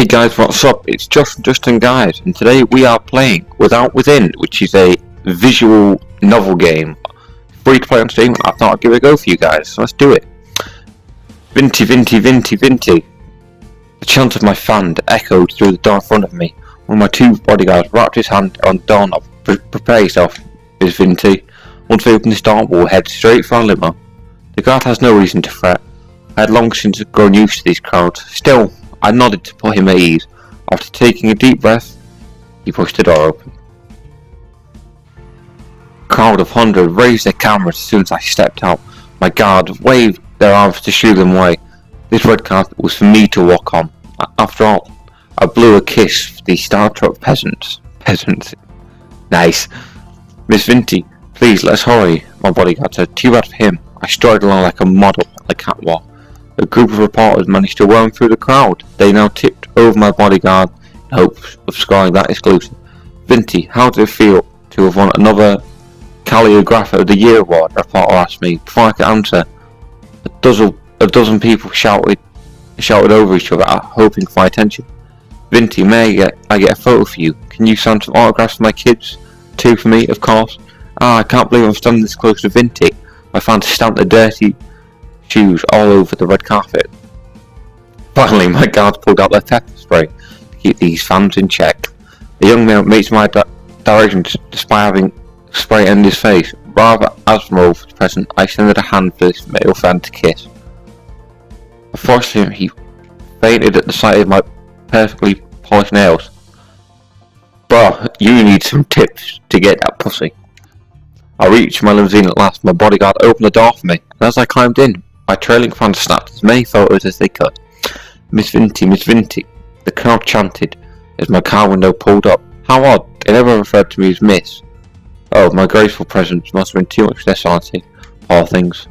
Hey guys, what's up? It's Justin guys, and today we are playing Without Within, which is a visual novel game. Free to play on Steam. I thought I'd give it a go for you guys, so let's do it. Vinti. The chant of my fan echoed through the door in front of me. One of my two bodyguards wrapped his hand on the doorknob. Prepare yourself, Miss Vinti. Once we open this door, we'll head straight for our limo. The guard has no reason to fret. I had long since grown used to these crowds. Still, I nodded to put him at ease. After taking a deep breath, he pushed the door open. A crowd of 100 raised their cameras as soon as I stepped out. My guard waved their arms to shoo them away. This red carpet was for me to walk on. After all, I blew a kiss for these star-struck peasants. Nice. Miss Vinti, please, let's hurry, my bodyguard said. Too bad for him. I strode along like a model on a catwalk. A group of reporters managed to worm through the crowd. They now tipped over my bodyguard in hopes of scoring that exclusive. Vinti, how does it feel to have won another Calligrapher of the Year award? A reporter asked me. Before I could answer, a dozen people shouted over each other, hoping for my attention. Vinti, may I get a photo for you? Can you sign some autographs for my kids? Two for me, of course. I can't believe I'm standing this close to Vinti. My fans stamped their dirty shoes all over the red carpet. Finally, my guards pulled out their pepper spray to keep these fans in check. The young man makes my direction despite having spray in his face. Rather admirable for the present, I extended a hand for this male fan to kiss. Unfortunately, he fainted at the sight of my perfectly polished nails. Bro, you need some tips to get that pussy. I reached my limousine at last. My bodyguard opened the door for me, and as I climbed in, my trailing fans snapped as many photos as they could. Miss Vinti, the crowd chanted as my car window pulled up. How odd, they never referred to me as Miss. Oh, my graceful presence must have been too much for their sanity. All things.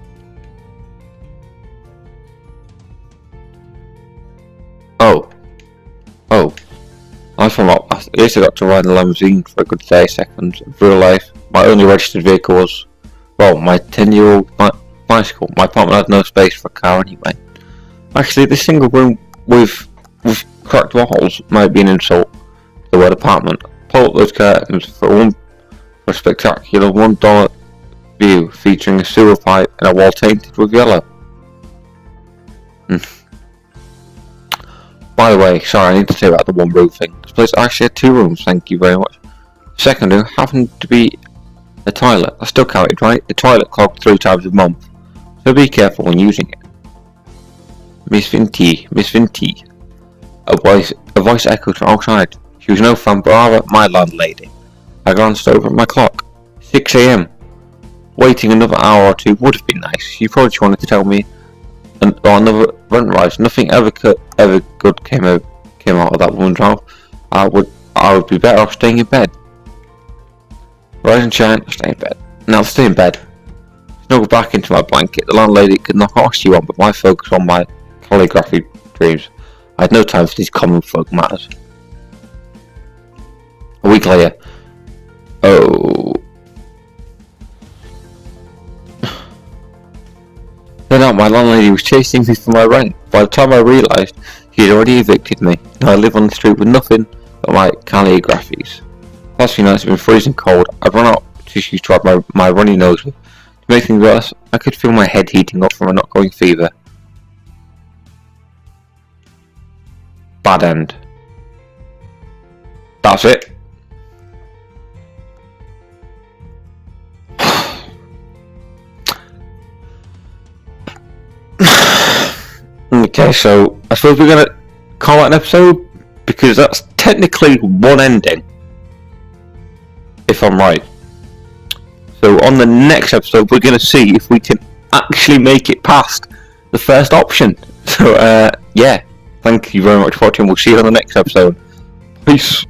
At least I got to ride in a limousine for a good 30 seconds. In real life, my only registered vehicle was, well, my 10-year-old bicycle. My apartment had no space for a car anyway. Actually, this single room with cracked walls might be an insult to the word apartment. Pull up those curtains for a spectacular $1 view featuring a sewer pipe and a wall tainted with yellow. By the way, sorry, I need to say about the one room thing. This place actually had two rooms, thank you very much. Second room happened to be a toilet. I still counted, right? The toilet clogged 3 times a month, so be careful when using it. Miss Vinti. A voice echoed from outside. She was no fan, but rather my landlady. I glanced over at my clock. 6 AM. Waiting another hour or two would have been nice. She probably just wanted to tell me another rent rise. Nothing ever good came out of that woman's mouth. I would be better off staying in bed. Rise and shine, stay in bed. Now stay in bed. Snuggled back into my blanket. The landlady could knock off you on, but my focus on my calligraphy dreams. I had no time for these common folk matters. A week later. Turned out my landlady was chasing me for my rent. By the time I realised, she had already evicted me. Now I live on the street with nothing but my calligraphies. The past few nights have been freezing cold. I've run out of tissues to wipe my runny nose with. To make things worse, I could feel my head heating up from a not-going fever. Bad end. That's it. Okay, so I suppose we're gonna call it an episode because that's technically one ending, if I'm right. So on the next episode, we're gonna see if we can actually make it past the first option. So yeah, thank you very much for watching. We'll see you on the next episode. Peace.